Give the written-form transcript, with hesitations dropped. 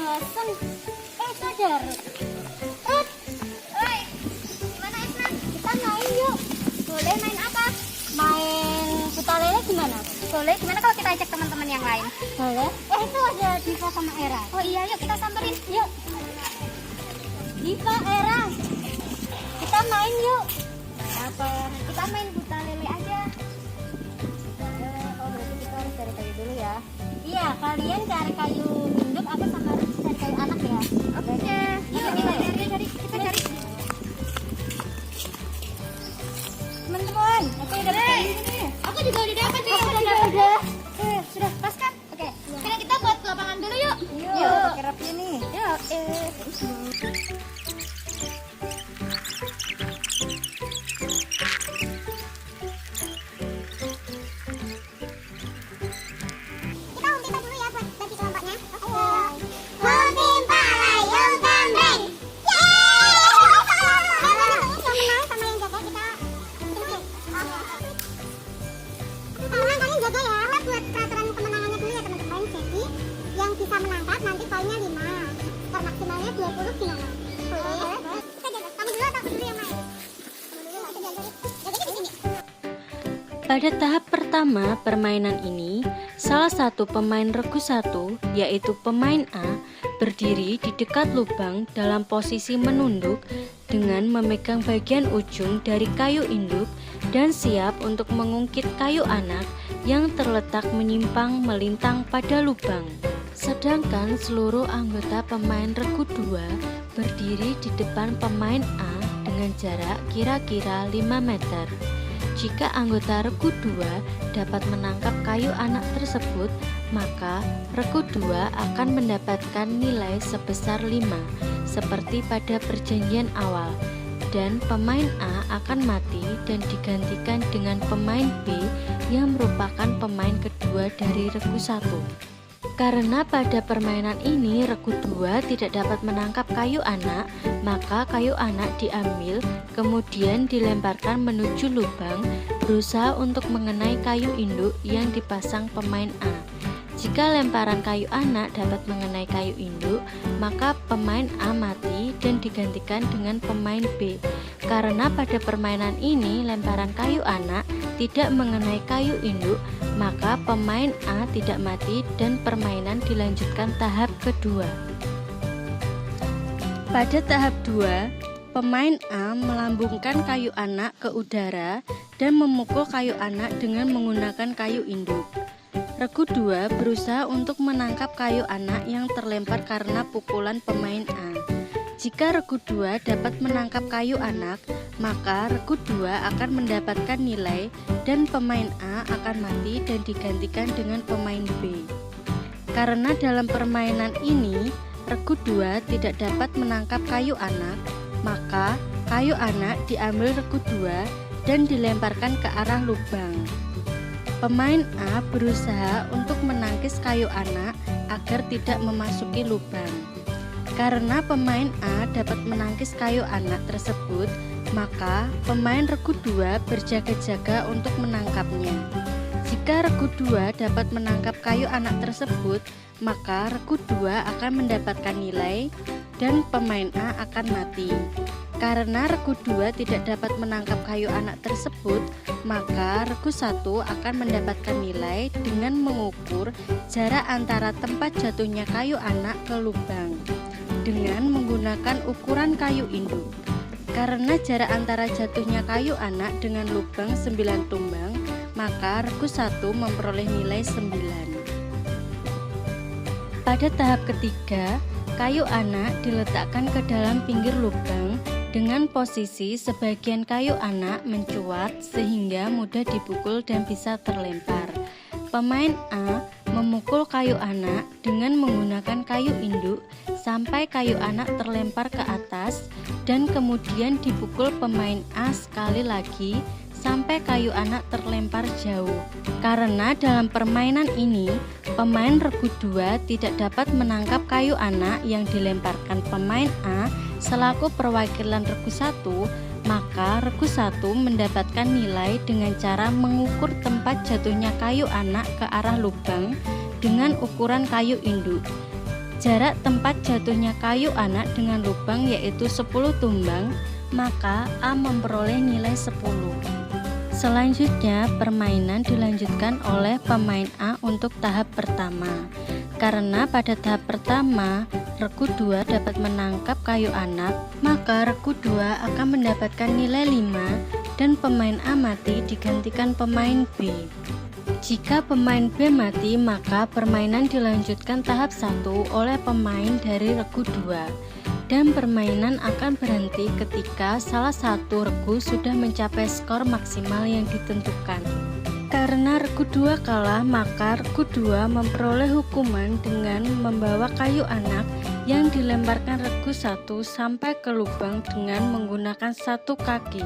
bosan. Sadar. Rut. Oi. Gimana Esna? Kita main yuk. Boleh, main apa? Main putar lele gimana? Boleh. Gimana kalau kita ajak teman-teman yang lain? Boleh. Itu ada Diva sama Era. Oh iya, yuk kita samperin. Yuk. Diva, Era. Kita main yuk. Apa? Kita main putar lele aja. Oh, berarti kita harus cari kayu dulu ya. Iya, kalian cari kayu induk, aku sama Rut cari kayu anak ya. Oke. Yuk kita cari. Teman-teman, aku udah dapat ini. Aku juga udah dapat nih. Udah. Sudah pas kan? Oke. Sekarang kita buat lapangan dulu yuk. Yuk. Pakai rapi nih. Yuk. Menangkap nanti poinnya 5 per maksimalnya 20 gimana? Boleh? Kamu dulu atau aku dulu yang main? Pada tahap pertama permainan ini, salah satu pemain regu 1, yaitu pemain A, berdiri di dekat lubang dalam posisi menunduk dengan memegang bagian ujung dari kayu induk dan siap untuk mengungkit kayu anak yang terletak menyimpang melintang pada lubang. Sedangkan seluruh anggota pemain regu 2 berdiri di depan pemain A dengan jarak kira-kira 5 meter. Jika anggota regu 2 dapat menangkap kayu anak tersebut, maka regu 2 akan mendapatkan nilai sebesar 5, seperti pada perjanjian awal. Dan pemain A akan mati dan digantikan dengan pemain B yang merupakan pemain kedua dari regu 1. Karena pada permainan ini regu 2 tidak dapat menangkap kayu anak, maka kayu anak diambil kemudian dilemparkan menuju lubang berusaha untuk mengenai kayu induk yang dipasang pemain A. Jika lemparan kayu anak dapat mengenai kayu induk, maka pemain A mati dan digantikan dengan pemain B. Karena pada permainan ini lemparan kayu anak tidak mengenai kayu induk, maka pemain A tidak mati dan permainan dilanjutkan tahap kedua. Pada tahap 2, pemain A melambungkan kayu anak ke udara dan memukul kayu anak dengan menggunakan kayu induk. Regu 2 berusaha untuk menangkap kayu anak yang terlempar karena pukulan pemain A. Jika regu 2 dapat menangkap kayu anak, maka regu 2 akan mendapatkan nilai dan pemain A akan mati dan digantikan dengan pemain B. Karena dalam permainan ini, regu 2 tidak dapat menangkap kayu anak, maka kayu anak diambil regu 2 dan dilemparkan ke arah lubang. Pemain A berusaha untuk menangkis kayu anak agar tidak memasuki lubang. Karena pemain A dapat menangkis kayu anak tersebut, maka pemain regu 2 berjaga-jaga untuk menangkapnya. Jika regu 2 dapat menangkap kayu anak tersebut, maka regu 2 akan mendapatkan nilai dan pemain A akan mati. Karena regu 2 tidak dapat menangkap kayu anak tersebut, maka regu 1 akan mendapatkan nilai dengan mengukur jarak antara tempat jatuhnya kayu anak ke lubang dengan menggunakan ukuran kayu induk. Karena jarak antara jatuhnya kayu anak dengan lubang 9 tumbang, maka regu 1 memperoleh nilai 9. Pada tahap ketiga, kayu anak diletakkan ke dalam pinggir lubang dengan posisi sebagian kayu anak mencuat sehingga mudah dipukul dan bisa terlempar. Pemain A memukul kayu anak dengan menggunakan kayu induk sampai kayu anak terlempar ke atas dan kemudian dipukul pemain A sekali lagi sampai kayu anak terlempar jauh. Karena dalam permainan ini, pemain regu 2 tidak dapat menangkap kayu anak yang dilemparkan pemain A selaku perwakilan regu 1, maka regu 1 mendapatkan nilai dengan cara mengukur tempat jatuhnya kayu anak ke arah lubang dengan ukuran kayu induk. jarak tempat jatuhnya kayu anak dengan lubang yaitu 10 tumbang, maka A memperoleh nilai 10. Selanjutnya, permainan dilanjutkan oleh pemain A untuk tahap pertama. Karena pada tahap pertama, regu 2 dapat menangkap kayu anak, maka regu 2 akan mendapatkan nilai 5 dan pemain A mati digantikan pemain B. Jika pemain B mati, maka permainan dilanjutkan tahap 1 oleh pemain dari regu 2. Dan permainan akan berhenti ketika salah satu regu sudah mencapai skor maksimal yang ditentukan. Karena regu 2 kalah, maka regu 2 memperoleh hukuman dengan membawa kayu anak yang dilemparkan regu 1 sampai ke lubang dengan menggunakan satu kaki.